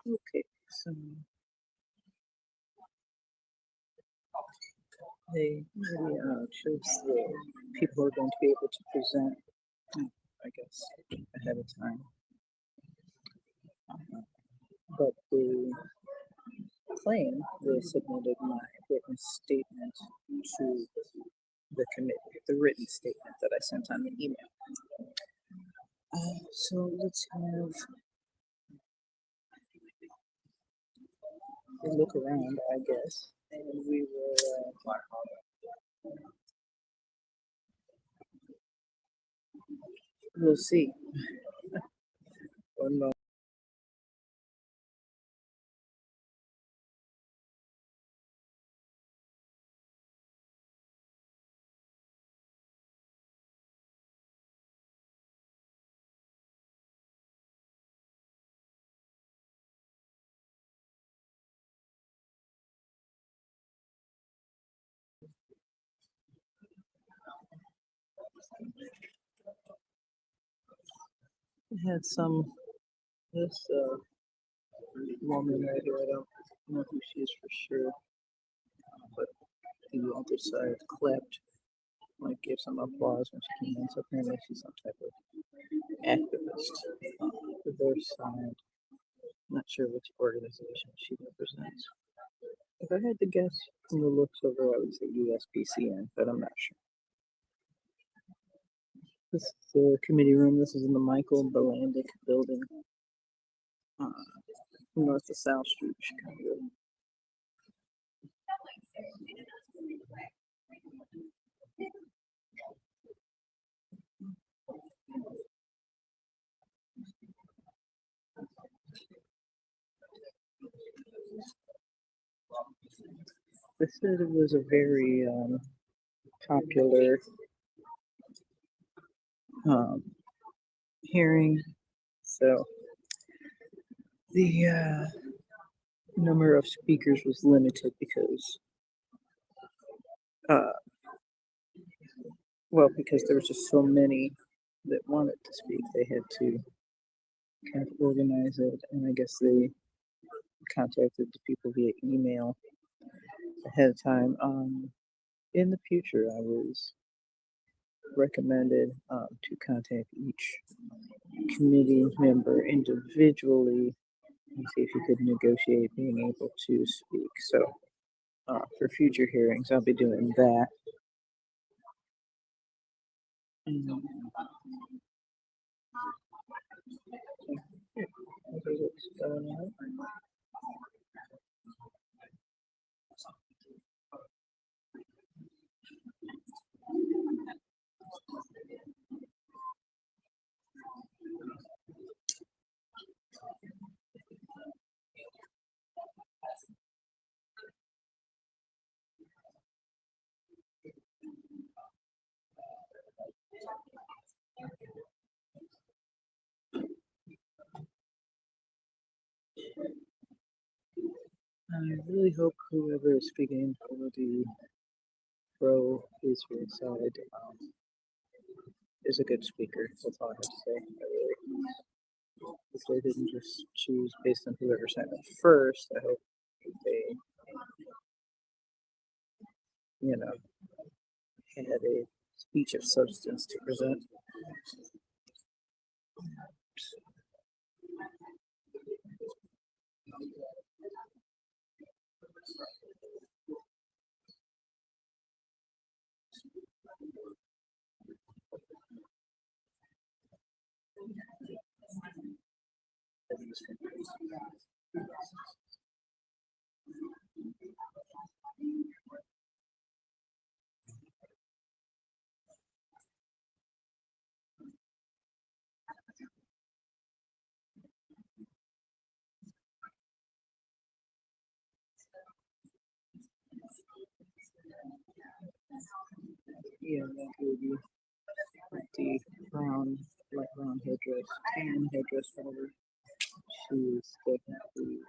Okay, so they really chose the people who are going to be able to present, I guess, ahead of time. But they claim they submitted my written statement to the committee, the written statement that I sent on the email. So let's have a look around, I guess, and we will. We'll see. One moment. I had this woman right here. I don't know who she is for sure, but the other side clapped, like gave some applause when she came in. So apparently she's some type of activist for their side. Not sure which organization she represents. If I had to guess from the looks of her, I would say USPCN, but I'm not sure. This is the committee room. This is in the Michael Belandic building, north of South Street, Chicago. They said it was a very popular hearing, so the number of speakers was limited because, because there was just so many that wanted to speak, they had to kind of organize it, and I guess they contacted the people via email ahead of time. In the future, I was recommended to contact each committee member individually and see if you could negotiate being able to speak. So for future hearings, I'll be doing that. I really hope whoever is speaking for the pro-Israel side is a good speaker. That's all I have to say. If they didn't just choose based on whoever signed up first, I hope they, had a speech of substance to present. Yeah, that would be the brown, light brown headdress, tan headdress, whatever. She's definitely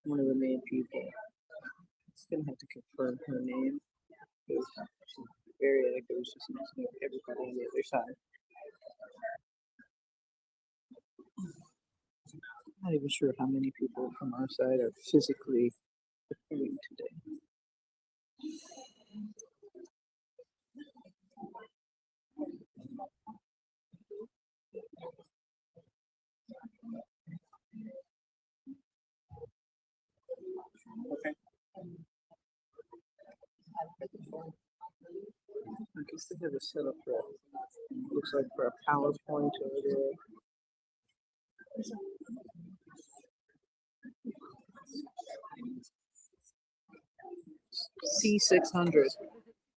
one of the main people. It's gonna have to confirm her name because she's very active. She seems to know everybody on the other side. Not even sure how many people from our side are physically deployed today. Okay. I guess they have a setup for it. Looks like for a PowerPoint over there. C600.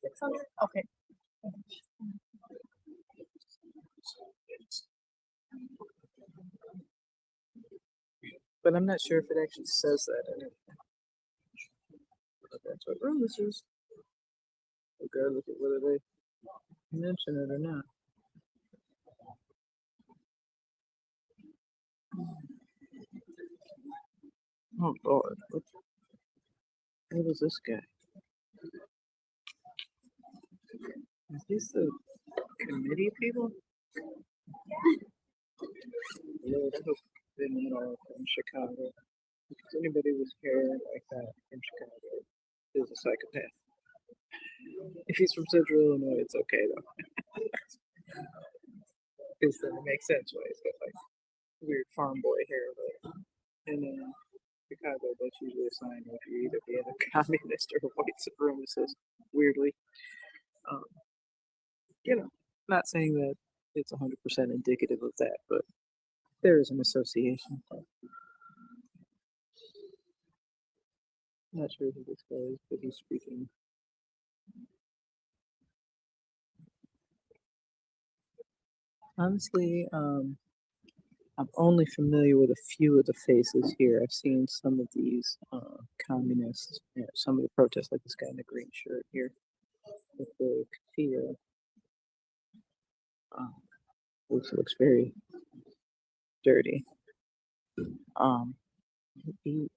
600? Okay. But I'm not sure if it actually says that in it. But that's what room this is. Regardless of whether they mention it or not. Oh Lord, what is this guy? Is this the committee people? Lord, I hope they're not all from Chicago. If anybody with hair like that in Chicago is a psychopath. If he's from Central Illinois, it's okay though. Because then it makes sense why he's got like weird farm boy hair. But in Chicago, that's usually a sign of you either being a communist or a white supremacist, weirdly. Um, you know, not saying that it's 100% indicative of that, but there is an association. Not sure who this guy is, but he's speaking. Honestly, I'm only familiar with a few of the faces here. I've seen some of these communists, some of the protests, like this guy in the green shirt here with the keffiyeh, which looks very dirty. He,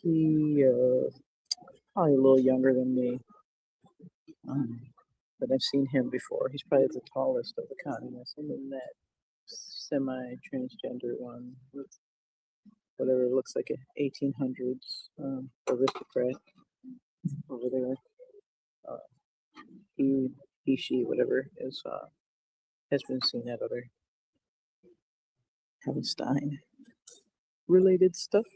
he probably a little younger than me, but I've seen him before. He's probably the tallest of the communists, and then that semi-transgender one with whatever looks like an 1800s aristocrat over there. He, she, whatever is has been seen at other Palestine related stuff.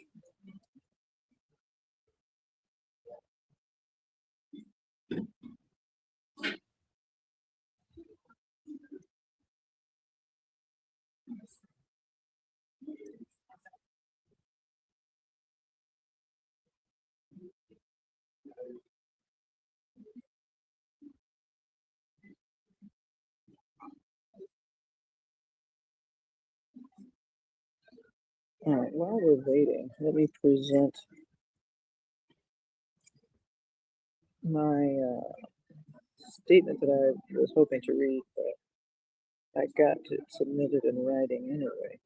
All right, while we're waiting, let me present my statement that I was hoping to read, but I got it submitted in writing anyway.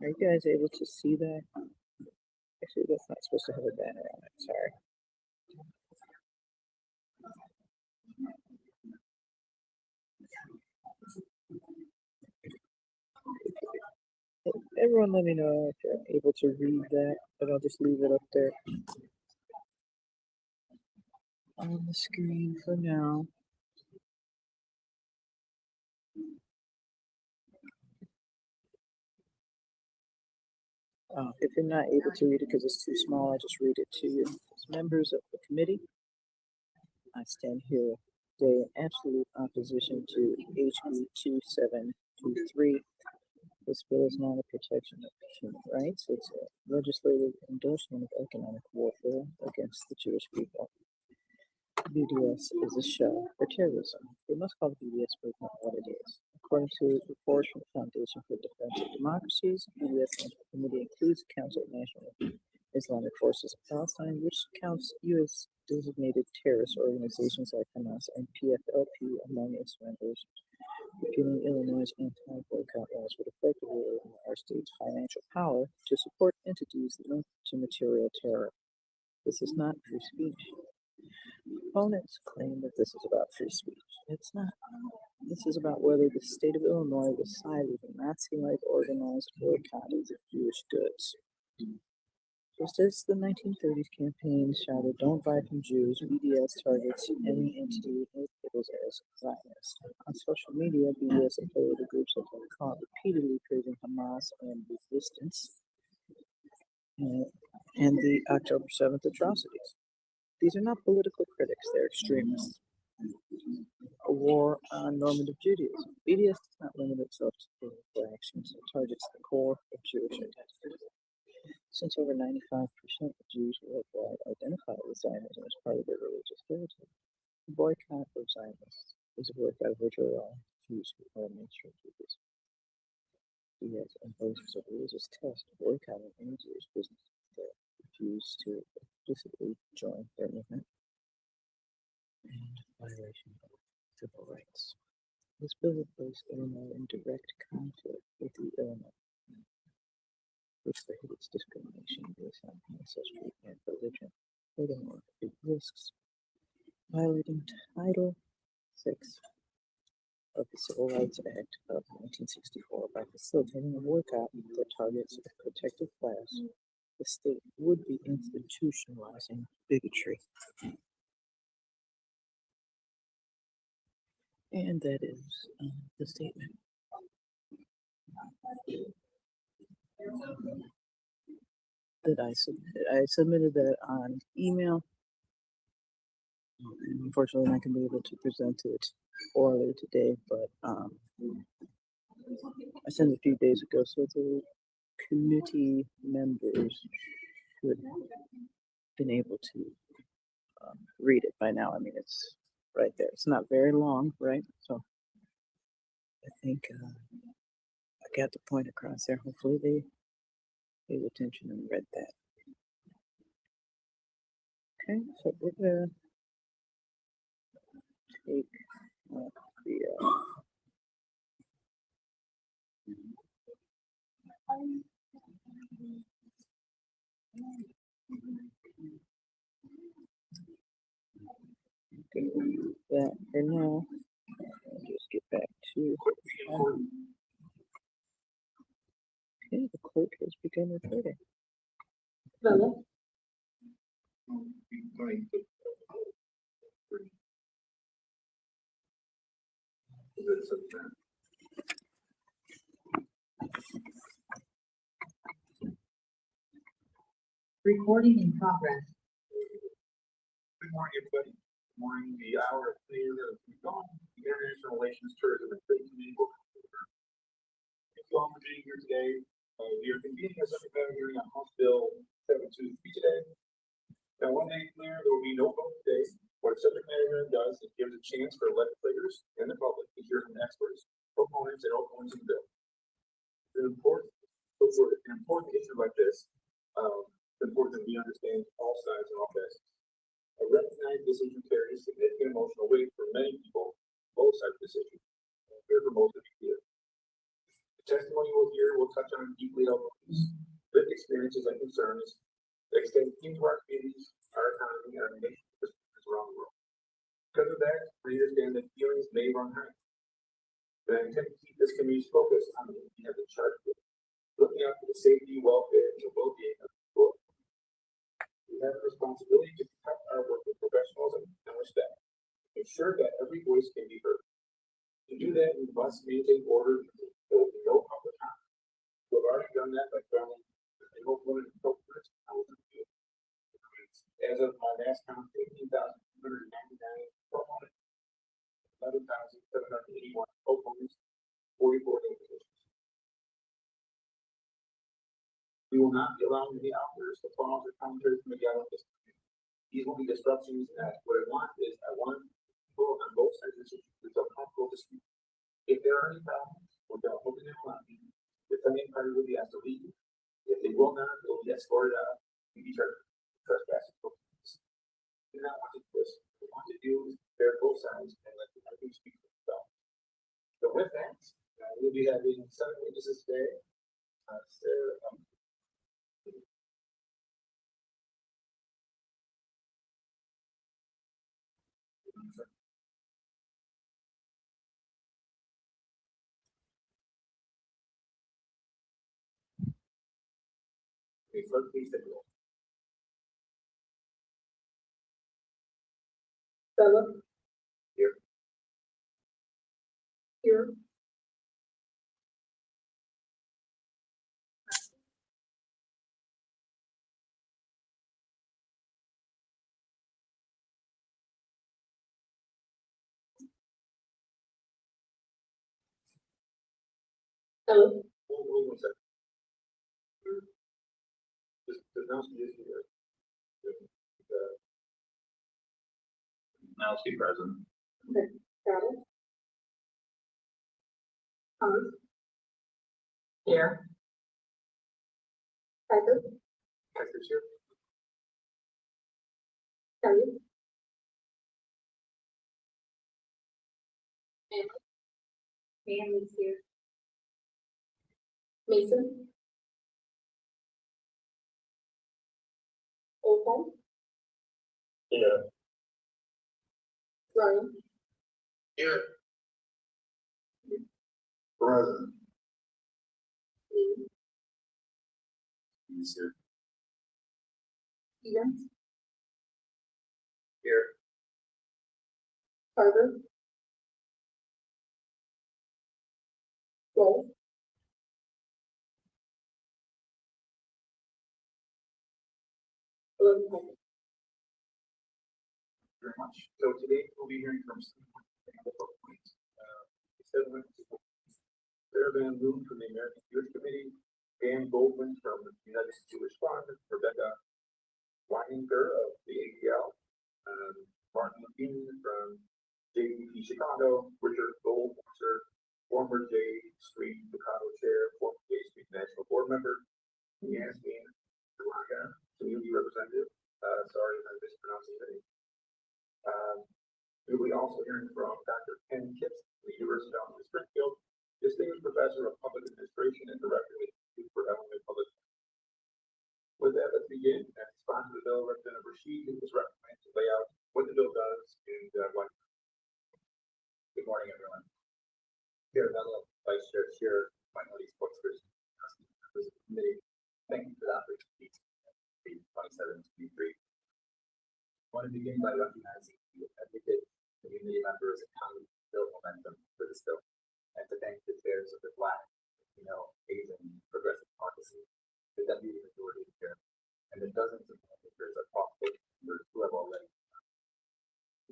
Are you guys able to see that? Actually, that's not supposed to have a banner on it. Sorry. Everyone let me know if you're able to read that, but I'll just leave it up there on the screen for now. If you're not able to read it because it's too small, I just read it to you. As members of the committee, I stand here today in absolute opposition to HB 2723. This bill is not a protection of human rights. It's a legislative endorsement of economic warfare against the Jewish people. BDS is a shell for terrorism. We must call the BDS movement what it is. According to reports from the Foundation for Defense of Democracies, BDS National Committee includes the Council of National Islamic Forces of Palestine, which counts U.S. designated terrorist organizations like Hamas and PFLP among its members. Repealing Illinois' anti-boycott laws would effectively limit our state's financial power to support entities linked to material terror. This is not free speech. Opponents claim that this is about free speech. It's not. This is about whether the state of Illinois will side with a Nazi-like organized boycott of Jewish goods. Just as the 1930s campaign shouted, "Don't buy from Jews," BDS targets any entity it labels as Zionist. On social media, BDS affiliated groups have been caught repeatedly praising Hamas and resistance and the October 7th atrocities. These are not political critics, they're extremists. A war on normative Judaism. BDS does not limit itself to political actions, it targets the core of Jewish identity. Since over 95% of Jews worldwide identify with Zionism as part of their religious heritage, the boycott of Zionists is a boycott of virtually all Jews who are mainstream Judaism. BDS imposes a religious test boycotting any Jewish business that refuse to explicitly join their movement and violation of civil rights. This bill would place Illinois in direct conflict with the Illinois, which prohibits discrimination based on ancestry and religion. Furthermore, it risks violating Title VI of the Civil Rights Act of 1964 by facilitating a boycott that targets a protected class. The state would be institutionalizing bigotry. And that is the statement that I submitted. I submitted that on email, and unfortunately, I'm not going to be able to present it orally today, but I sent it a few days ago, so the committee members should have been able to read it by now. I mean, it's right there. It's not very long, right? So I think I got the point across there. Hopefully they paid attention and read that. Okay, so we're gonna take the that for now. I'll just get back to okay, the clerk has begun recording. Recording in progress. Good morning, everybody. Good morning. The hour of clear has gone. The International Relations Tourism and Trade Committee will conclude. Thank you all for being here today. We are convening a subject matter hearing on House Bill 723 today. Now, one day clear, there will be no vote today. What a subject matter hearing does, it gives a chance for legislators and the public to hear from experts, proponents, and opponents of the bill. It's important issue like this. It's important that we understand all sides and all facets. I recognize this issue carries significant emotional weight for many people, both sides of this issue. I'm here for most of you here. The testimony we'll hear will touch on deeply held beliefs, lived experiences, and concerns that extend into our communities, our economy, and our nation around the world. Because of that, we understand that feelings may run high. But I intend to keep this community's focus on what we have in charge of, looking out for the safety, welfare, and the well-being of the people. We have a responsibility to protect our work with professionalism and respect, ensure that every voice can be heard. To do that, we must maintain order. There will be no public comment. We've already done that by filing a single voted appropriate. As of my last count, 18,299 proponents, 11,781 opponents, 44 oppositions. We will not be allowing any outbursts, applause, or commentary from the gathering this time. These will be disruptions. What I want people on both sides of this issue to feel comfortable to speak. If there are any problems, we're opening them up. The defending party will be asked to leave. If they will not, they will be escorted out and be trespassing. We do not want to do this. What we want to do is prepare both sides and let the party speak for themselves. So with that, we'll be having 7 witnesses today. Sarah, Okay, clerk, please take the roll. Philip. Here. Here. Philip. Hold 1 second. Does Nelson is here? Nelson present. Okay, got it. Thomas. Here. Piper. Piper's here. Kelly. Manly's here. Mason. Olcott. Here. Ryan. Here. Present. Lee. He's here. Stevens. Here. Carter. Wolf. Elizabeth. Very much. So today we'll be hearing from Sarah Van Loon from the American Jewish Committee, Dan Goldman from the United Jewish Fund, Rebecca Weininger of the APL, Martin Levine from JDP Chicago, Richard Goldwasser, former J Street Chicago Chair, former J Street National Board Member, Yasmin Delaga, Community Representative. Sorry if I'm mispronouncing your name. We'll be also hearing from Dr. Ken Kipps, from the University of Springfield, Distinguished Professor of Public Administration and Director of the Institute for Illinois Public. With that, let's begin. And sponsor the bill, Representative Rashid, who is recommended to lay out what the bill does and why. Good morning, everyone. Chair Mello, Vice Chair Chair, Minority Spokesperson, members of the committee. Thank you for the opportunity to 2723. I want to begin by recognizing the advocate community members and colleagues who built momentum for this bill, and to thank the chairs of the Black, Asian, Progressive Caucus, the Deputy Majority Chair, and the dozens of lawmakers across both members who have already done.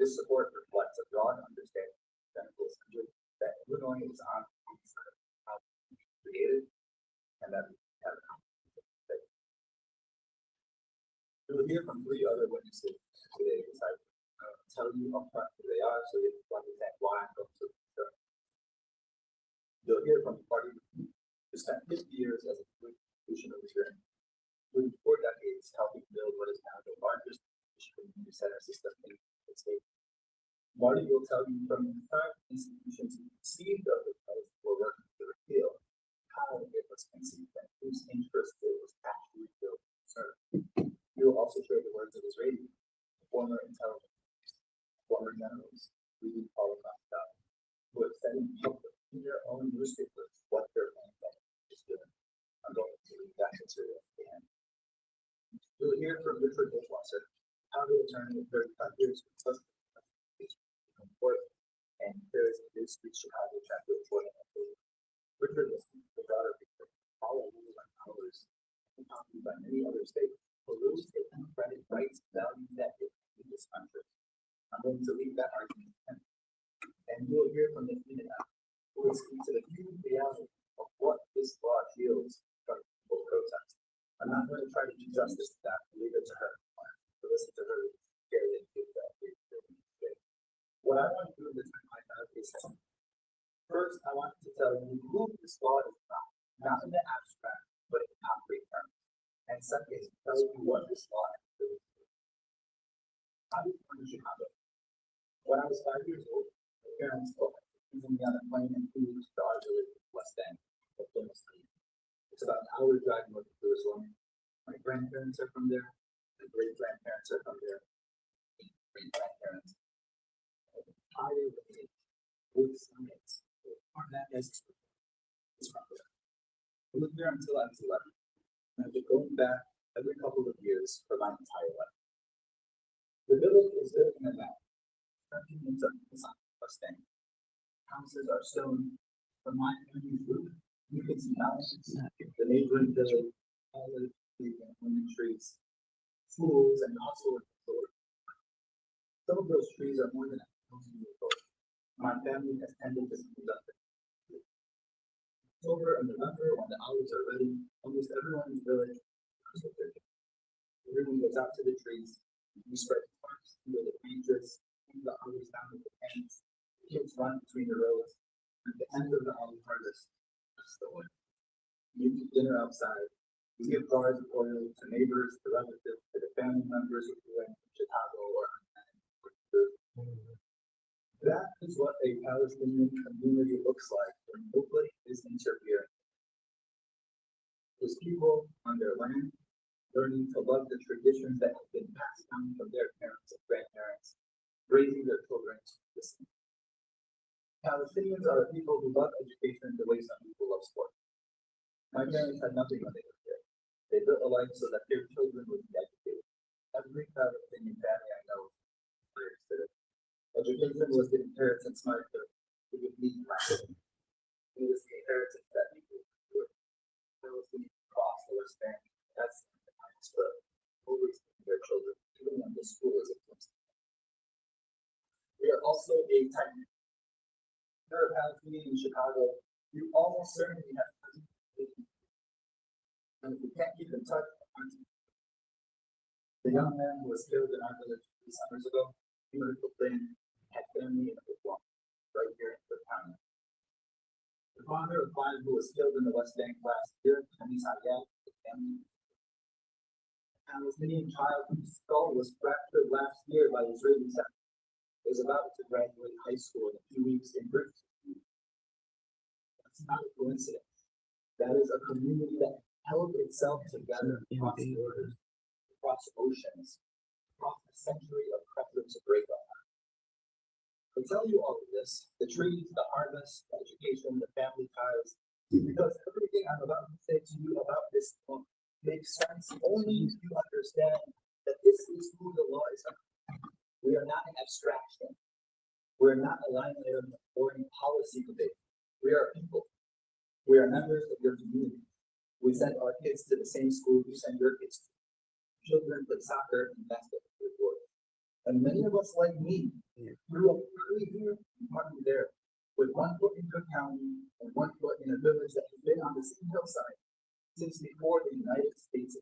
This support reflects a broad understanding of medical assembly that Illinois is on the side of how we created, and that we have a comprehensive. We will hear from 3 other witnesses today as I tell you upfront who they are so you can understand why I'm going to the. You'll hear from the party who spent 50 years as a institutional experience, with 4 decades helping build what is now the largest community center system in the United States. Marty will tell you from the time institutions conceived of the place were working to repeal, how it was conceived and whose interest it was actually built to serve. He will also share the words of his radio, former intelligence, former generals, leading all across the South, who have said in public in their own newspapers what their own government is doing. I'm going to read that material at the end. You'll hear from Richard Goldwasser, how the attorney of 35 years was and carries the New Street Chicago chapter of 40. Richard was the daughter of all of like ours, and copied by many other states, who lose the democratic rights and values that in this country. I'm going to leave that argument and you'll hear from the internet, who will speak to the human reality of what this law yields from people protest. I'm not going to try to do justice to that, leave it to her. To listen to her, carry it, give that. What I want to do in this time is first, I want to tell you who this law is not in the abstract, but in concrete terms. And second, tell you what this law is. I was born in Chicago. When I was 5 years old, my parents took me on a plane and flew to the village West End of Palestine. It's about an hour drive north of Jerusalem. My grandparents are from there. My great grandparents are from there. Great grandparents. I with science, or that is from there. I lived there until I was 11. I've been going back every couple of years for my entire life. The village is built in a map, turning into a stand. Houses are stone. From my family's roof, you can see mountains, the neighboring village, olive, and lemon trees, schools, and also a store. Some of those trees are more than 1,000 years old. My family has tended to see them. October and November, when the olives are ready, almost everyone in the village comes with their kids. Everyone goes out to the trees. We spread tarps under the branches, hang the olives down with the hands. Kids run between the rows. At the end of the olive harvest, that's the one. You eat dinner outside. We give jars of oil to neighbors, to relatives, to the family members who live in Chicago or that is what a Palestinian community looks like when nobody is interfering. Those people on their land, learning to love the traditions that have been passed down from their parents and grandparents, raising their children to listen. Palestinians are people who love education the way some people love sport. My parents had nothing when they were here. They built a life so that their children would be educated. Every Palestinian family I know is education was the inheritance my parents would leave behind. It was the inheritance that people would Palestinians across the West Bank. That's the parents for always their children, even when the school is closed. We are also a tight knit. You're a Palestinian in Chicago, you almost certainly have and if you can't keep in touch, the young man who was killed in our village 3 summers ago, he was proclaimed had family in the Islam, right here in the town. The father of 5 who was killed in the West Bank last year, Hamis Hayat, his family. A Palestinian child whose skull was fractured last year by Israeli settlers is about to graduate high school in a few weeks in Britain. That's not a coincidence. That is a community that held itself together across borders, across oceans, across a century of pressure to break up. I tell you all of this, the trees, the harvest, the education, the family ties, because everything I'm about to say to you about this book makes sense only if you understand that this is who the law is about. We are not an abstraction. We're not a line item of foreign policy debate. We are people. We are members of your community. We send our kids to the same school you send your kids to. Children play soccer and basketball. And many of us, like me, grew up partly here and partly there, with one foot in Cook County and one foot in a village that has been on the same hillside since before the United States.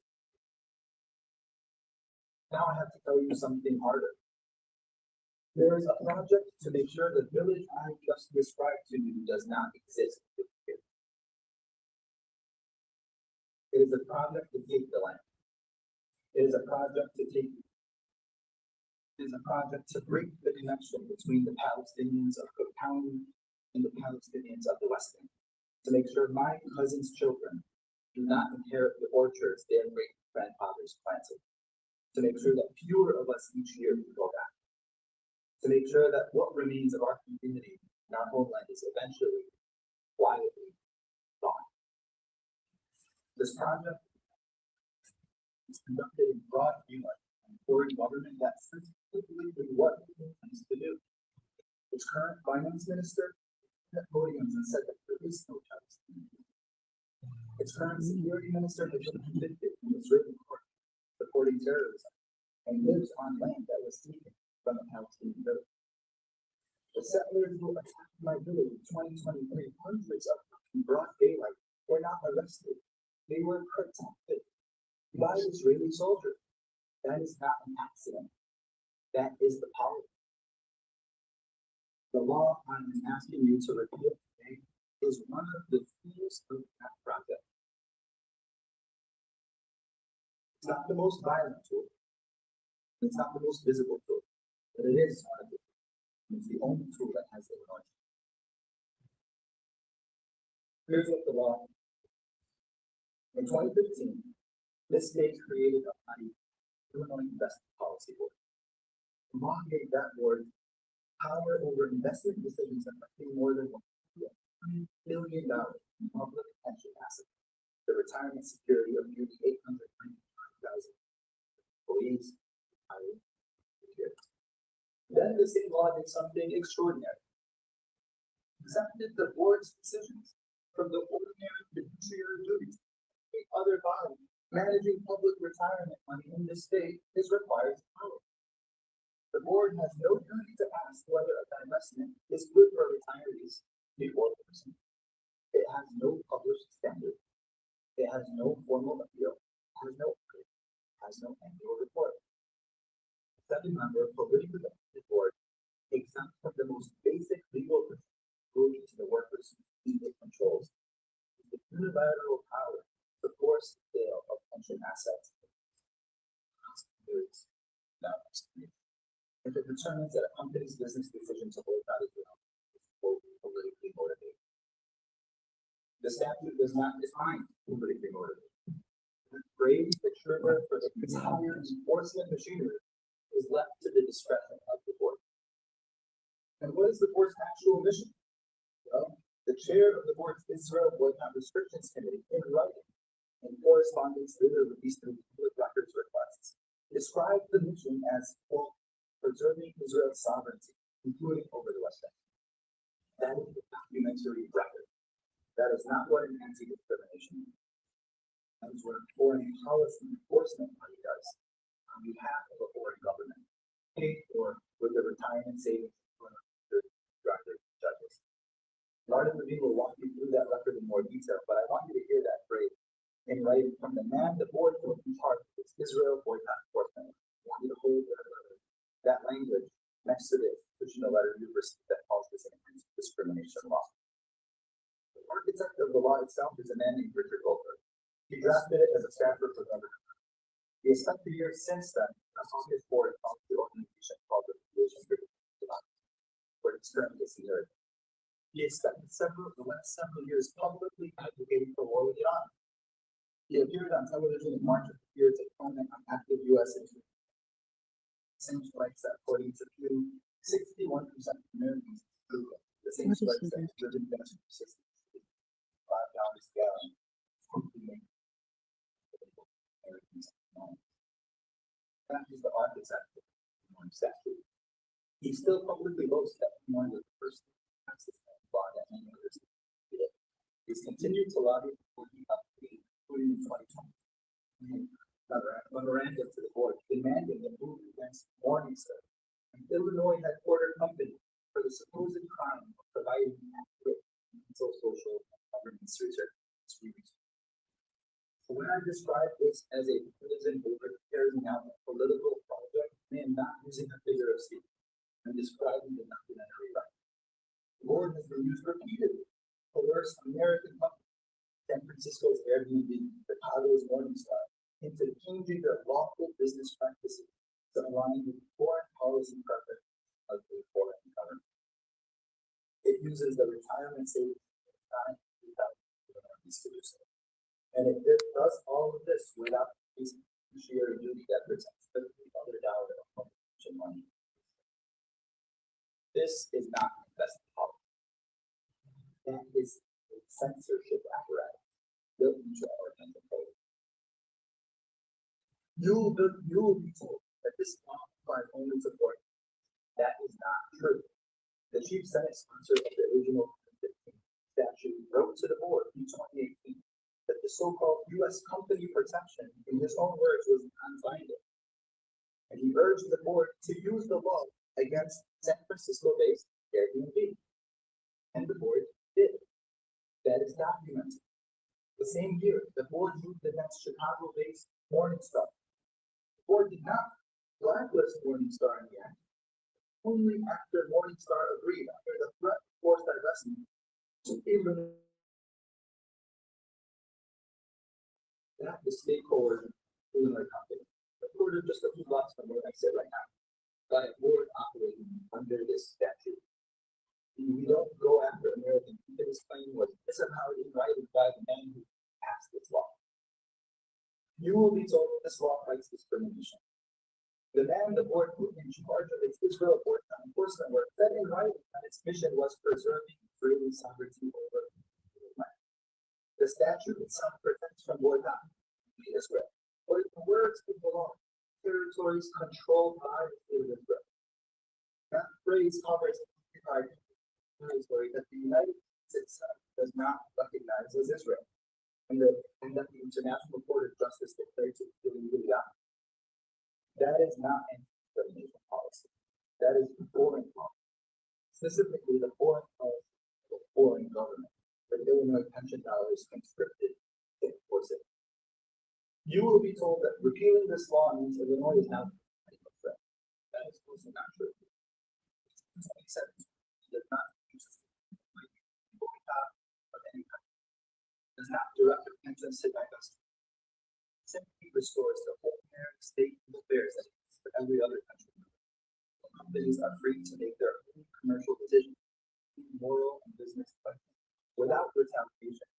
Now I have to tell you something harder. There is a project to make sure the village I just described to you does not exist. It is a project to take the land. It is a project to take. It is a project to break the connection between the Palestinians of Cook County and the Palestinians of the West Bank. To make sure my cousin's children do not inherit the orchards their great grandfathers planted. To make sure that fewer of us each year can go back. To make sure that what remains of our community and our homeland is eventually quietly gone. This project is conducted in broad daylight and foreign government that specifically did what it intends to do. Its current finance minister at podiums and said that there is no Palestine. Its current security minister has been convicted in Israeli court supporting terrorism and lives on land that was taken from a Palestinian village. The settlers who attacked my village in 2023, hundreds of them in broad daylight, were not arrested. They were protected by Israeli soldiers. That is not an accident. That is the policy. The law I am asking you to repeal today is one of the tools of that project. It's not the most violent tool. It's not the most visible tool, but it is one of the tools. It's the only tool that has the launch. Here's what the law. In 2015, this state created a body, Illinois Investment Policy Board. The law gave that board power over investment decisions affecting more than $1 billion in public pension assets, the retirement security of nearly law did something extraordinary. Exempted the board's decisions from the ordinary fiduciary duties. The other body managing public retirement money in this state is required to follow. The board has no duty to ask whether a divestment is good for retirees before person. It has no published standard. It has no formal appeal. It has no audit. It has no annual report. The seven-member politically elected board, exempt from the most basic legal procedure to the workers it controls, is the unilateral power to force the sale of pension assets. If it determines that a company's business decision to hold that is politically motivated. The statute does not define politically motivated. The phrase the trigger for the entire enforcement machinery is left to the discretion of the board. And what is the board's actual mission? Well, the chair of the board's Israel Boycott Restrictions Committee, in writing, in correspondence later released through public records requests, described the mission as, quote, preserving Israel's sovereignty, including over the West Bank. That is the documentary record. That is not what an anti-discrimination means. That is what a foreign policy enforcement body does on behalf of a foreign government, paid for with the retirement savings of the directors and judges. Martin Levine will walk you through that record in more detail, but I want you to hear that phrase in writing from the man the board put in charge of its Israel Boycott Enforcement. I want you to hold that language next to the original letter you received that calls this an anti-discrimination law. The architect of the law itself is a man named Richard Goldberg. He drafted it as a staffer for government. He has spent the years since then on his board of the organization called the Foundation for Democracy, where it's currently heard. He has spent the last several years publicly advocating for war with Iran. He appeared on television in March of the year to comment on active U.S. interests. Same strikes that, according to Pew, 61% of Americans approve of. The same strikes that driven gas from $5 a gallon. That is the architect of the statute. He still publicly boasts that he wanted the first taxes law that many others did. He's continued to lobby for the update, including in 2020. Memorandum to the board demanding a move against Morningstar, an Illinois headquartered company, for the supposed crime of providing accurate mental, social, and governance research. So when I describe this as a partisan over carrying out a political project, I am not using a figure of speech. I'm describing the documentary record. The board has been used repeatedly to coerce American companies, San Francisco's Airbnb, Chicago's Morningstar, into changing their lawful business practices to align with foreign policy preferences of the foreign government. It uses the retirement savings time without to do so. And it does all of this without using fiduciary duty that protects every other dollar of public pension money. This is not investment policy. That is a censorship apparatus built into our pension code. You will be told that this law applies only to foreign. That is not true. The chief Senate sponsor of the original statute wrote to the board in 2018 that the so-called U.S. company protection, in his own words, was non-binding. And he urged the board to use the law against San Francisco-based Airbnb. And the board did. That is documented. The same year, the board moved against Chicago-based Morningstar. The board did not blacklist Morningstar in the end. Only after Morningstar agreed under the threat of forced divestment to eliminate that the stakeholder in their company. The board is just a few blocks from where I sit right now. By a board operating under this statute. We don't go after American. His claim was disavowed in writing by the man who passed this law. You will be told this law fights discrimination. The man the board put in charge of its Israel boycott enforcement work said in writing that its mission was preserving Israeli sovereignty over the land. The statute itself prevents from boycott Israel, or in the words of the law, territories controlled by Israel. That phrase covers territory that the United States itself does not recognize as Israel, and that the International Court of Justice declared to be illegally out. That is not anti-discrimination policy. That is foreign policy, specifically the foreign policy of a foreign government. The Illinois pension dollars conscripted to enforce it. You will be told that repealing this law means Illinois is now a threat. That is also not true. 27 does not use of any kind. Does not direct the pensions to divest. Simply restores the ordinary state affairs that exist for every other country. Companies are free to make their own commercial decisions, moral and business questions, without retaliation.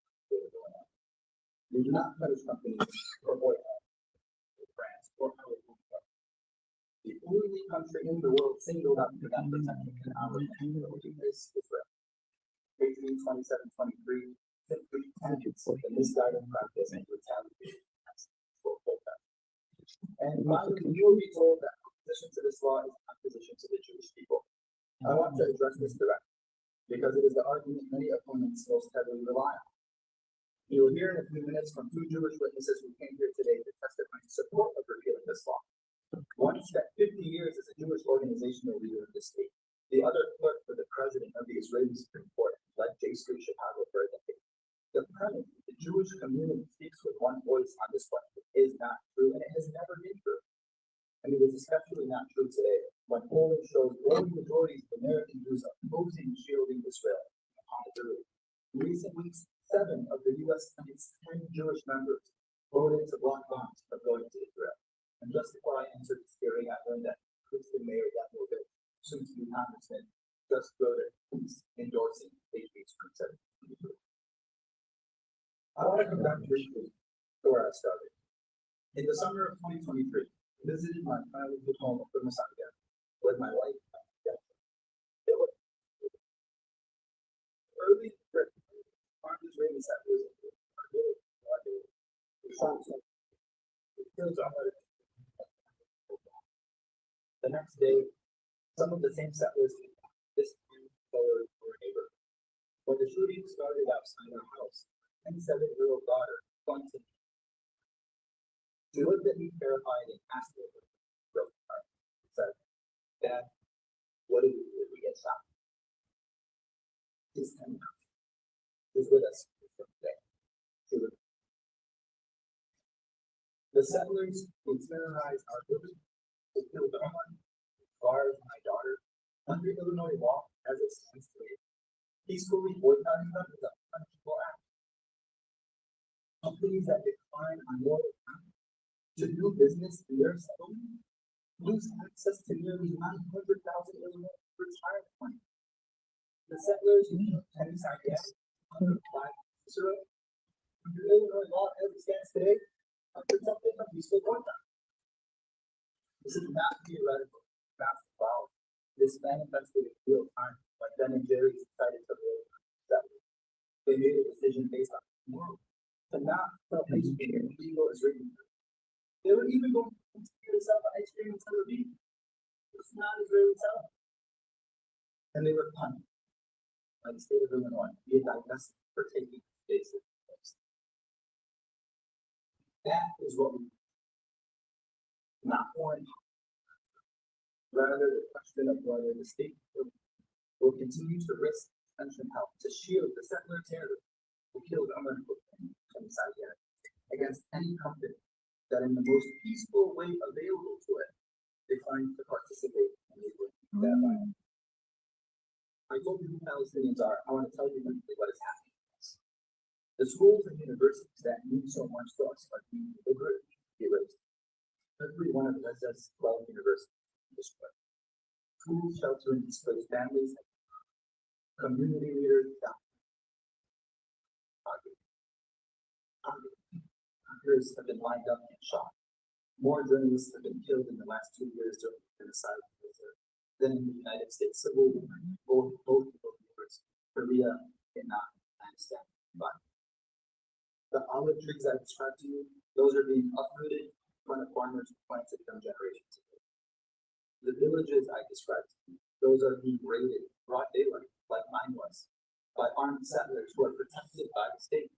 We do not punish companies for boycott, France, or our own government. The only country in the world singled out for that protection in our country is Israel. 2723 simply tends the misguided practice and retaliation for boycott. And finally, you will be told that opposition to this law is opposition to the Jewish people. I want to address this directly, because it is the argument many opponents most heavily rely on. You will hear in a few minutes from two Jewish witnesses who came here today to testify in support of repealing this law. One spent 50 years as a Jewish organizational leader in the state. The other clerked for the president of the Israeli Supreme Court, led J Street Chicago for a decade. The premise that the Jewish community speaks with one voice on this question is not true, and it has never been true. And it is especially not true today when polling shows growing majorities of American Jews opposing shielding Israel upon ability. In recent weeks, 7 of the U.S. Senate's 10 Jewish members voted to block bombs from going to Israel. And just before I answer this hearing, I learned that Christian Mayor Yaakov, soon to be congressman, just voted endorsing HB 2723. I want to come back briefly to where I started. In the summer of 2023, I visited my childhood home of Messiah with my wife. It was early Israeli settlers. The next day, some of the same settlers this color for a neighbor. When the shooting started outside our house, my 7-year-old daughter clung to me. She looked at me terrified and asked me if it broke my heart. She said, "Dad, what do we do if we get shot?" She's 10 now. She's with us today. The settlers who terrorized our building, who killed Naamah, bars my daughter, under Illinois law as it stands today, peacefully boycotting them is a punishable act. Companies that decline on moral grounds to do business in their settlement lose access to nearly 900,000 Illinois retirement money. The settlers who killed Kenny Sargent under Israel, under Illinois law as it stands today, are protected from peaceful boycott. This is not theoretical, not symbolic. This manifested in real time when Ben and Jerry decided to live together. They made a decision based on moral to not sell ice cream illegal Israeli food. They were even going to sell ice cream in Tel Aviv. It's not Israeli selling. And they were punished by the state of Illinois via divestment for taking basic steps. That is what we do. Not foreign. Rather, the question of whether the state will continue to risk pension help to shield the settler terrorists who killed American against any company that in the most peaceful way available to it declines to participate in that violence. I told you who Palestinians are. I want to tell you briefly what is happening to us. The schools and universities that mean so much to us are being deliberately erased. Every one of Gaza's 12 universities is destroyed. Schools sheltering displaced families, community leaders, hackers have been lined up and shot. More journalists have been killed in the last 2 years during the genocide than in the United States Civil War, both wars, Korea, Vietnam, Afghanistan, but the olive trees I described to you, those are being uprooted in front of farmers who planted them generations ago. The villages I described, those are being raided broad daylight, like mine was, by armed settlers who are protected by the state.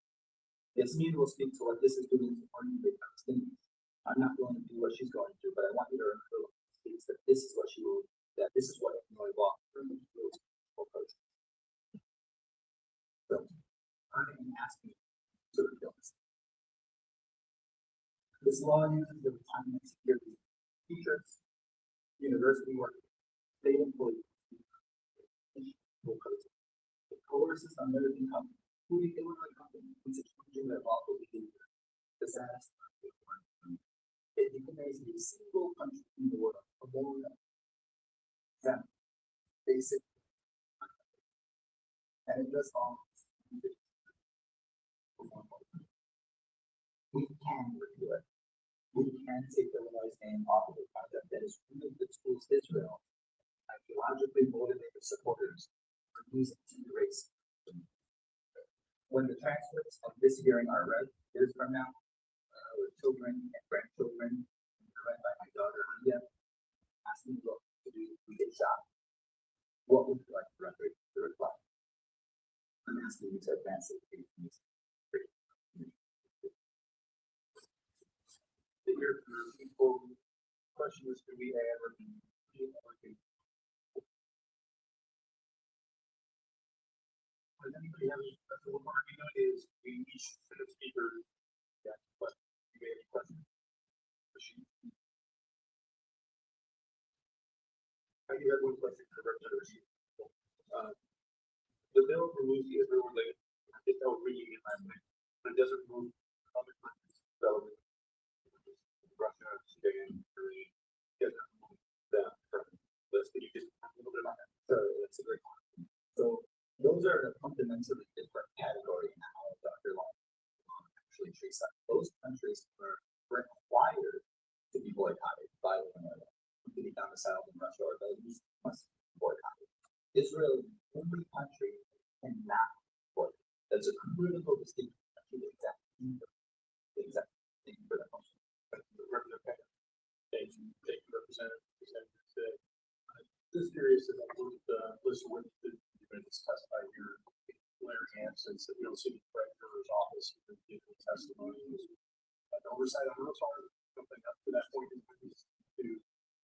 Yasmin will speak to what this is doing to ordinary Palestinians. I'm not going to do what she's going to do, but I want you to remember that this is what she will, that this is what Illinois law proposes. So, I am asking you to repeal this. This law uses the retirement security teachers, university workers, state employees, it coerces American companies, including Illinois companies, into changing their lawful behavior. Disaster. It declares a single country in the world among them basic, and it does all. We can review it. We can take Illinois' name off of the project that is rooted in schools Israel, ideologically motivated supporters are using to erase. When the transcripts of this hearing are read years from now, with children and grandchildren, read by my daughter Anya, asking look to do we get shot. What would you like to reply? I'm asking you to advance it. Your people questions do we have or do you does anybody have any what we're doing is we each set of speakers that question. Do you have any questions? I do have one question for Representative. The bill removes the Israel related, it's now reading in my mind, but it doesn't remove other countries relevant. Russia, Spain, Germany, doesn't remove them from the list. Can you just talk a little bit about that? Sure, that's a great question. So those are a fundamentally different category in how the underlying actually treats that. Those countries are required to be boycotted by Illinois. Company domiciled in Russia or Belarus must boycott it. Israel is the only country cannot boycott. That's a critical distinction. The exact thing for that motion. Thank you, Representative. Just curious if I look at the list of witnesses you're going to testify here, Larry Hansen said we don't see the director's office giving testimony. An oversight on those are something up to that point to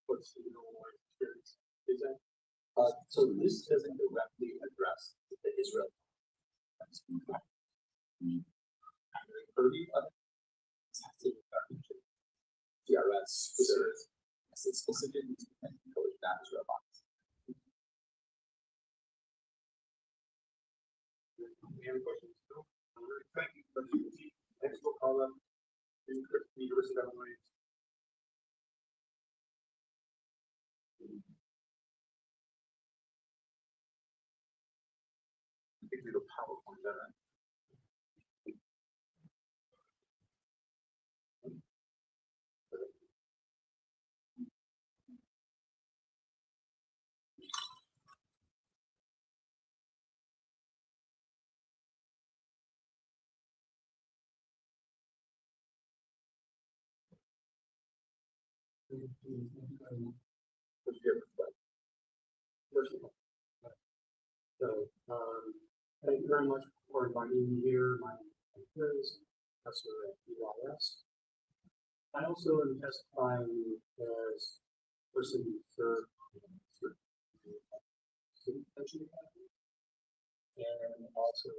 what's the Illinois experience. Is that? So this doesn't directly address the Israel. GRS specifically to not Israel bonds. Any other questions? No? All right, thank you. Next we'll call up the University of Illinois. I think we do PowerPoint that. Thank you very much for inviting me here. My name is Professor at UIS. I also am testifying as person who served student pension academy, and also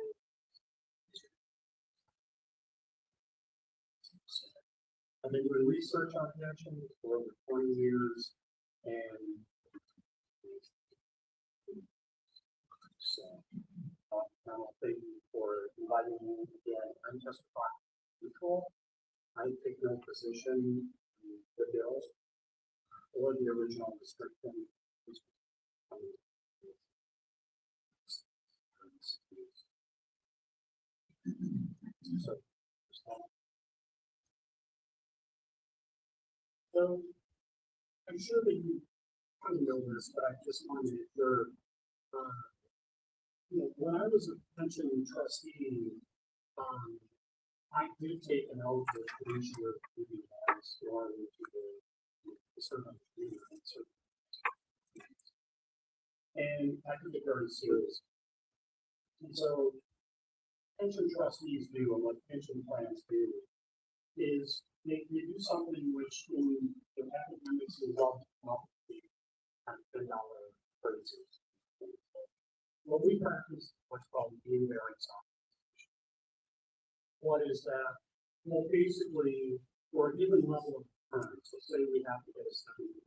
I've been doing research on pensions for over 20 years, and so I want to thank you for inviting me again. I'm testifying neutral. I take no position in the bill or the original description. So I'm sure that you kind of know this, but I just wanted to make sure. When I was a pension trustee, I did take an oath of fiduciary duty as belonging to the certain agreement. And I took it very serious. And so pension trustees do and what pension plans do is they do something which in the academics involves the kind of $10 phrases. What we practice what's called mean variance optimization. What is that? Well, basically, for a given level of returns, let's say we have to get a 70,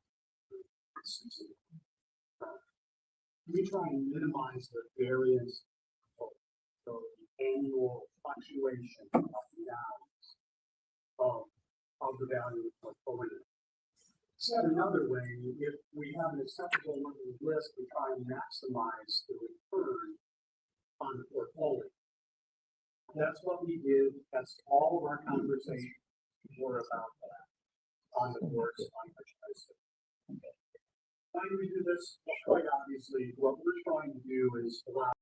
we try and minimize the variance of the annual fluctuation up and down of the value of the portfolio. Said another way, if we have an acceptable level of risk, we try and maximize the return on the portfolio. That's what we did. That's all of our conversations were about that on the boards on which I sit. Why do we do this? Well, quite obviously, what we're trying to do is allow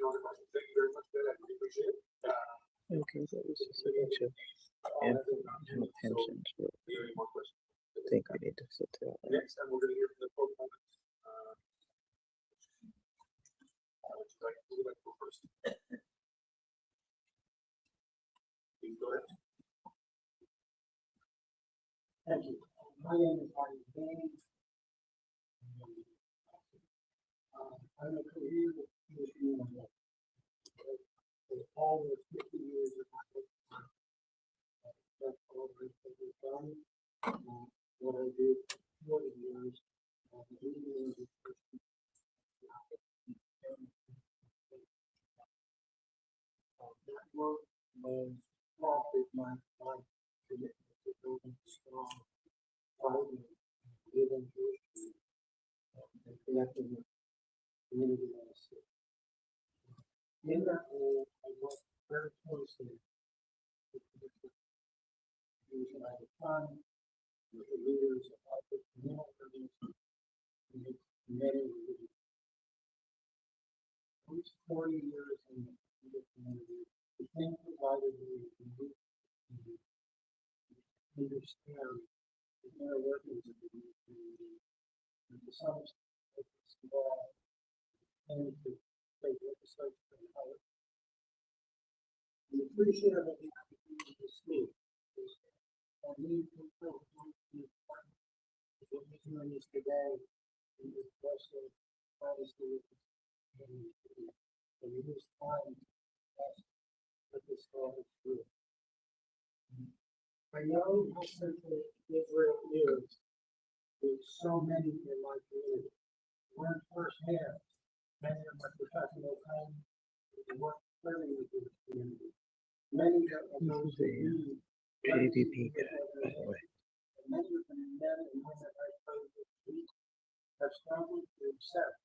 no other questions. Thank you very much, Ben. I really appreciate it. Okay, that was just a bunch of info on how pensions work. Do you have any more questions? I think we need to sit there. Next time, we're gonna hear from the public comments. Would you like to go first? Please go ahead. Thank you. My name is Marty Bain. I'm a career issue for almost 50 years of my life. That's all I've done. What I did for 40 years, that work was profit my commitment to building strong, fighting, giving history, and connecting with community ministry. In that role, I worked very closely with the Jewish United Front, with the leaders of other communities, and with many religions. Those 40 years in the community, the thing provided me with the root to understand the inner workings of the community, and to some extent, small, and to take legislation and how it. The appreciation of the opportunity to speak is I need to feel the important of what we're doing this today in the question of Palestine and we use time to put this all through. I know how central Israel is with so many in my community. Learned firsthand many of my professional friends who work living with this community. Many of those who need ADP guy, by the way. and many of the men and women I pray this week have struggled to accept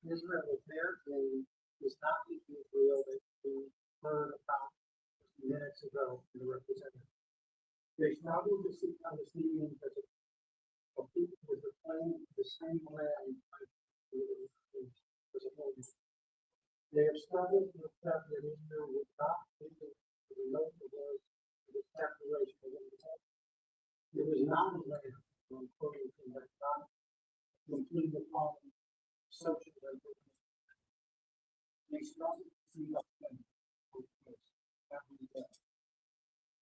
Israel as their dream is not the Israel that we heard about minutes ago in the representative. They struggle to see Palestinians as a people with a claim to the same land as a whole. They have struggled to accept that Israel was not able to remote the words of the declaration of independence. It was not a land, I'm quoting from that time, complete upon social regulation. They struggle to see the thing every day.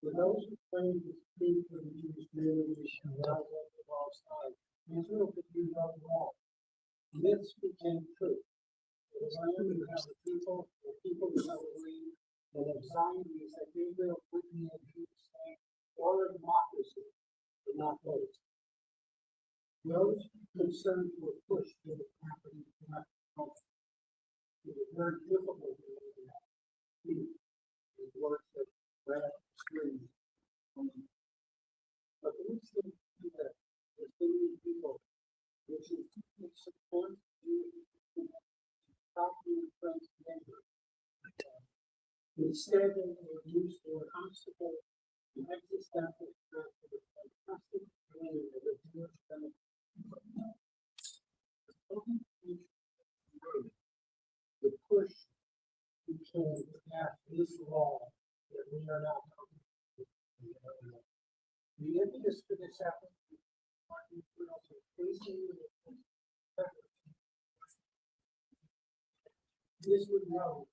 For those who claim to speak for the Jewish community and rise up to Palestine, Israel could do no wrong. Myths became true. The land who have the people who have believed that if Zion is that Israel would be a Jewish state or a democracy, but not both. Those concerned were pushed to the property of culture. It was very difficult to do that. The words that ran up the street. But we still do that. There's so many people which is support property and friends and neighbors. Instead, they were used for an obstacle to existential threat to the fantastic dream of the Jewish benefit. The push became to pass this law that we are now talking about. The impetus for this effort is facing the this would know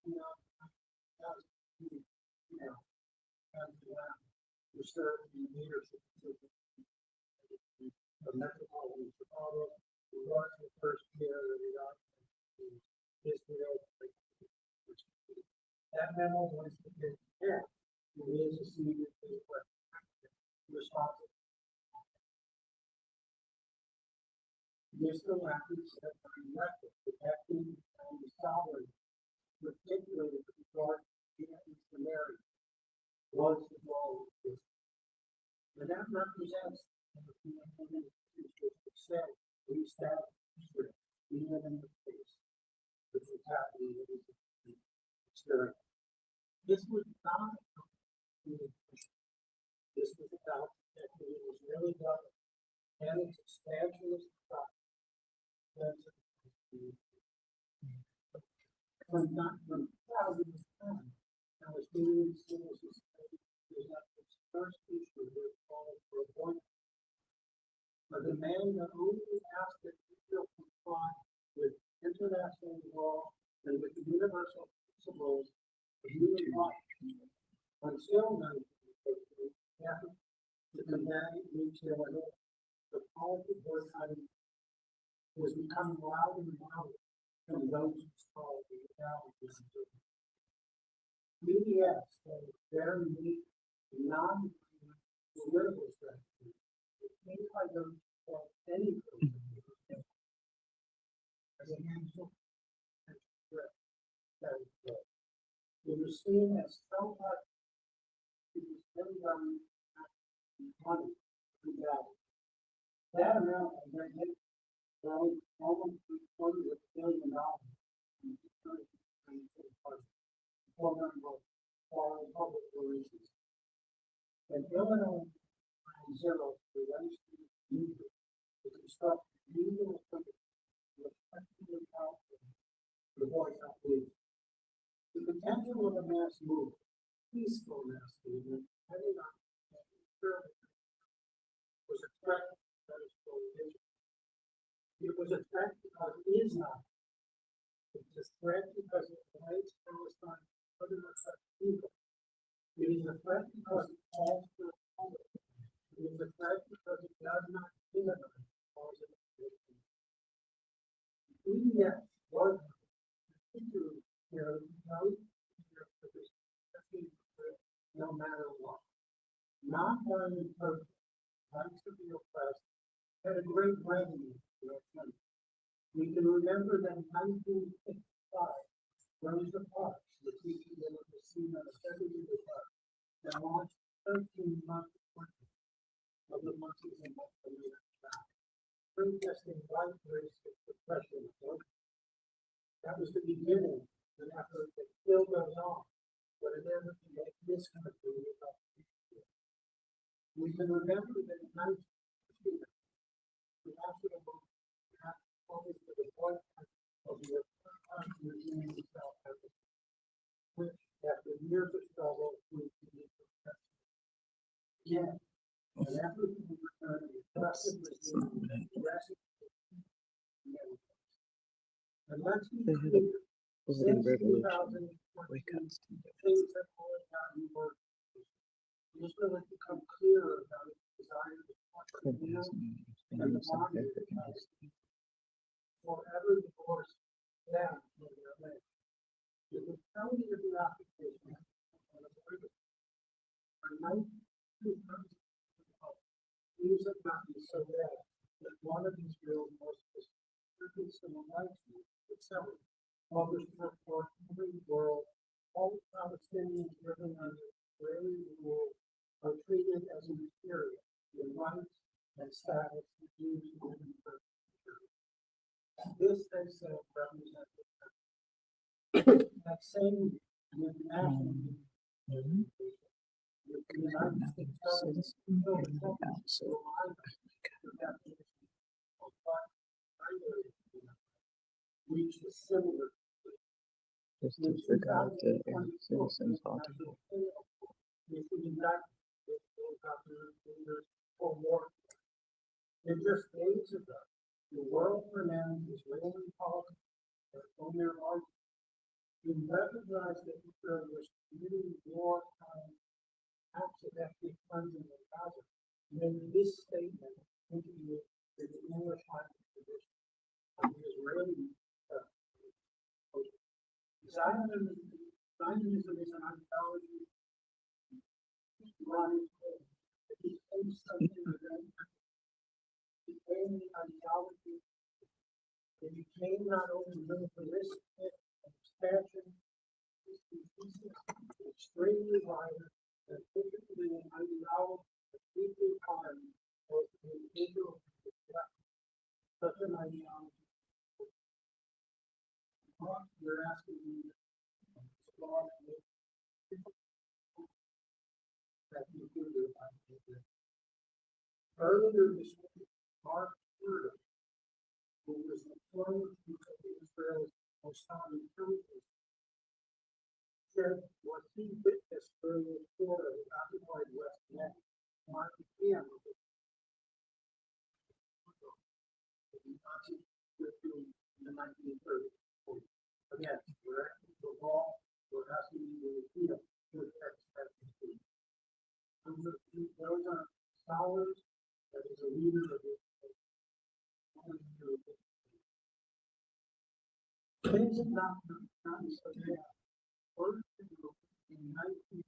that to serve in leadership of metropolitan Chicago, who was the first year of the Israel. That memo was to get there. It is a senior responsible. Mr. Lappin said that he left it, protecting and sovereignty, particularly with regard to the marriage, was the goal of this. And that represents the community that said we established Israel, even in the face, which was happening in the experience. This was not this was about that it was really done and its expansionist process. from thousands of times, I was doing civil society, there's not this first issue that calls for appointment. A demand that only asks that Israel comply with international law and with the universal principles of human rights. Until 1950, efforts to combat nuclear, the policy boycotting was becoming louder and louder from those who saw the realities of it. BDS was very unique, non-political strategy. It came by those who saw any program as a national threat that was good. It was seen as so much, it was very money to that. That amount of that hit almost $3/4 billion in the current program of foreign public relations. And Illinois zero the legislative movement to construct legal equipment to effectively counter the boycott movement. The potential of a mass movement, peaceful mass movement, depending on was a threat that is prohibition. It was a threat because it is not. It's a threat because it relates Palestine to other people. It is a threat because it calls for a public. It is a threat because it does not demonize positive religion. BDS was particularly no matter what. Not only person, rights of the oppressed, had a great revenue in our country. We can remember that in 1955, Rosa Parks, the teacher that was seen on the Secretary Park, that launched 13-month of the monkeys in protesting white racist oppression. That was the beginning of an effort that still goes on, but it never can make this country without peace. We can remember that in 1952, the national movement had called for the boycott of the apartheid regime in South Africa, which, after years of struggle, proved to be successful. Again, an effort to return the oppressive regime aggressive. And let's be clear, since 2020, things have only gotten worse. Israel has become clearer about its desire to conquer the land and the bondage of Palestine, forever divorced them from their land. The brutality of the occupation on the border. Our 92 things have gotten so bad that one of Israel's most restricted civil rights groups, itself, published a report every world, all Palestinians living under Israeli rule are treated as inferior in rights and status to Jews living in this, they said, represents that same international with the United States reached a similar just to figure out the citizens altogether. In just days ago, the world renowned Israeli politics as Omer argued. He recognized that Israel was committing wartime acts of ethnic cleansing in Gaza, made this statement into the English language tradition of the Israeli Zionism is an ideology. It became something became the ideology. It became not only militaristic expansion, extremely violent, and typically an ideology that deeply harmed both the individual and the collective. Such an ideology. You're asking me that you do earlier this week, Mark Ruder, who was the former chief of Israel's Mossad intelligence said what he witnessed during the tour of the occupied West Bank, Mark began with it. The Nazi withdrew in the 1930s. Again, we're asking for law, we're asking you to repeal your text message. Those are scholars, that is a leader of the things have not so bad. First, in 1970,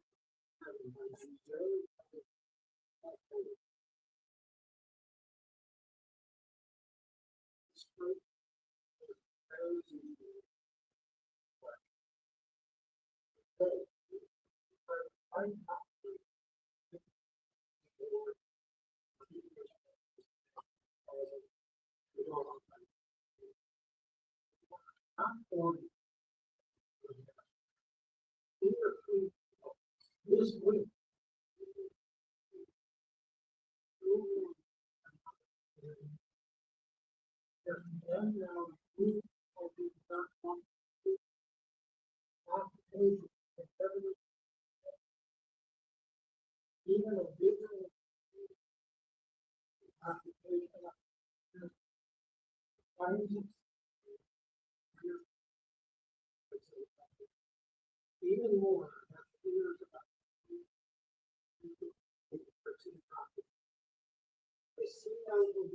this week, even a bigger occupation even more fears about they see how the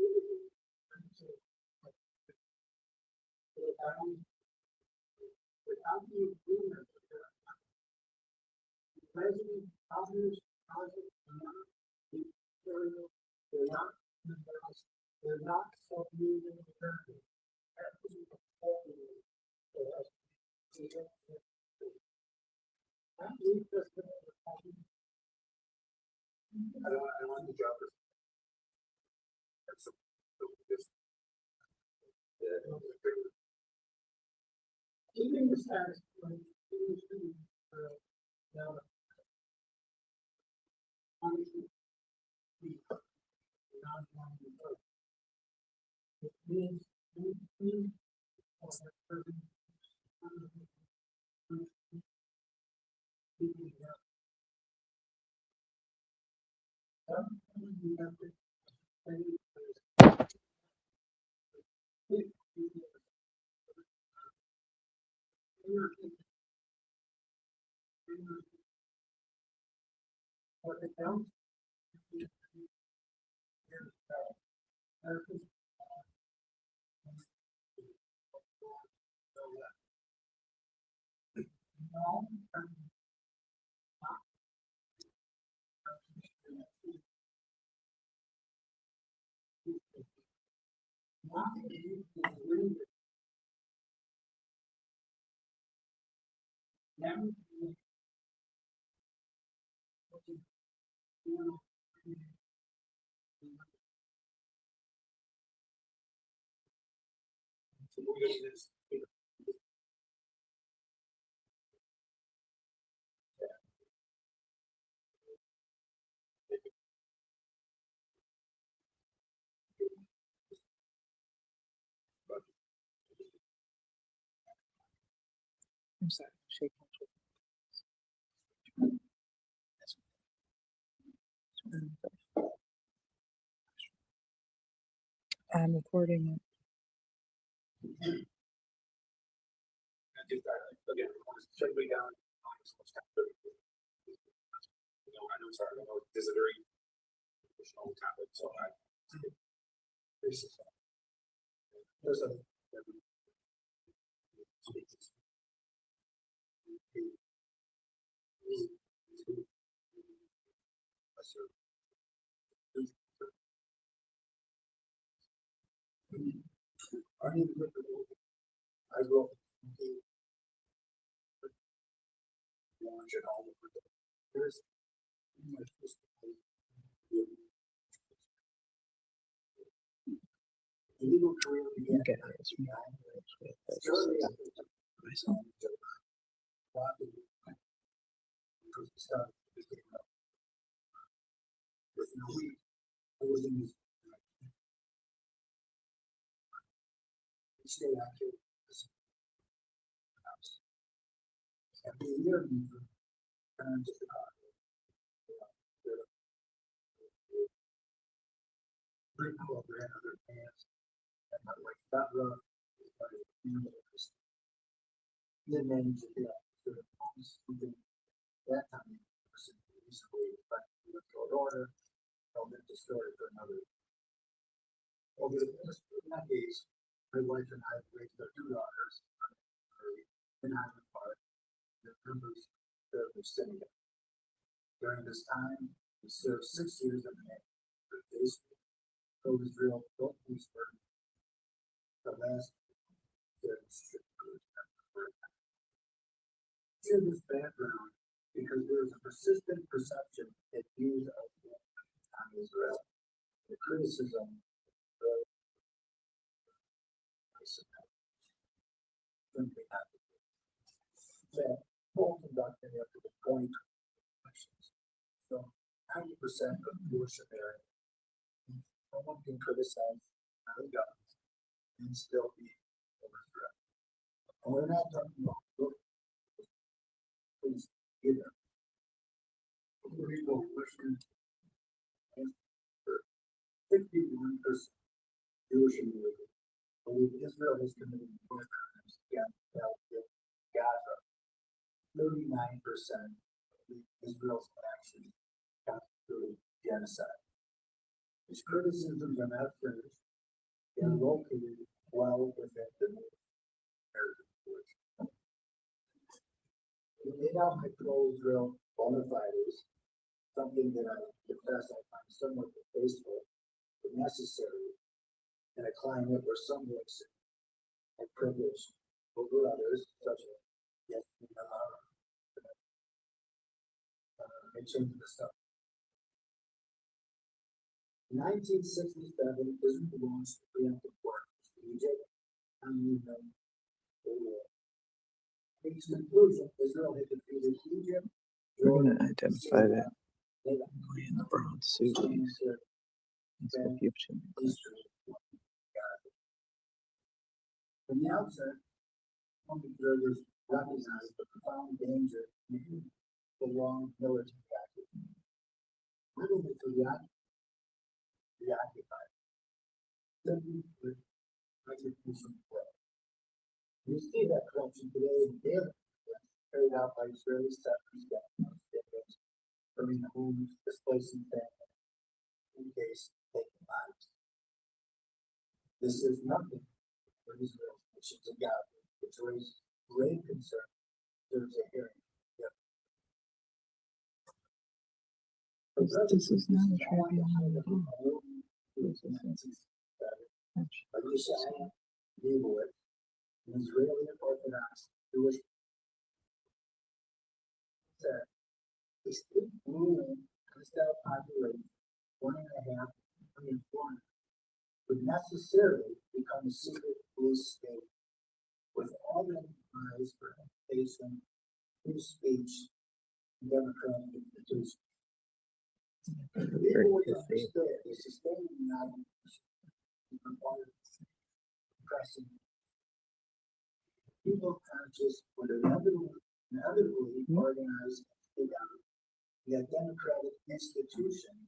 without the agreement of the president, others, are not imperial, they're not self-moving American. That is the whole for us. That leads us to the problem. I don't want the job for keeping the status quo, now punishment, non-wanting vote. It means anything or that person keeping it up. Sometimes you have to what it counts I'm sorry, shake I'm recording it. Again, strictly down. I know it's hard. I know this is a very emotional topic, so there's a I will launch it all over the there's legal career began Okay, it's me. Myself. Stay active. the year you turn to Chicago. Pretty cool, they had other bands, and like that rough, but it was then managed to get something that time recently, but we went to order, held it to store for another. Over the past 9 days, my wife and I raised our 2 daughters in Highland Park, the members of the city. During this time, we served 6 years in the for Facebook, Israel, both Eastern, the last share this background because there is a persistent perception that views of on Israel, the criticism of simply not the case. That poll conducted after the point elections. So 90% of Jewish Americans, no one can criticize the government and still be overthrown. And we're not talking about either. People question 51% Jewish Americans believe Israel has committed war crimes against Gaza. 39% believe Israel's actions constitute genocide. These criticisms are not finished. They are located well within the American position. We laid out my pro-Israel bona fides, something that I confess I find somewhat distasteful but necessary in a climate where some voices are privileged over others, such as Naamah mentioned the stuff. In 1967, Israel launched preemptive war in Egypt and Yemen. In its conclusion, Israel had defeated Egypt. We're going to identify that boy in the brown suit. He's got Egyptian. From the outset, some observers recognized the profound danger in the long military action. Not only for the occupied, simply with execution play. You see that corruption today in daily carried out by Israeli settlers, burning homes, displacing families, in case taking lives. This is nothing for Israel's missions of God, which raises grave concern. There's a hearing. This is not a tribunal at all. This is Libel, an Israeli Orthodox Jewish said the state ruling hostile population 1.5 million foreigners would necessarily become a secret police state with all that implies for education, free speech, and democratic institutions. People would understood the sustained United Nations required pressing. People conscious would inevitably organize and figure out that democratic institution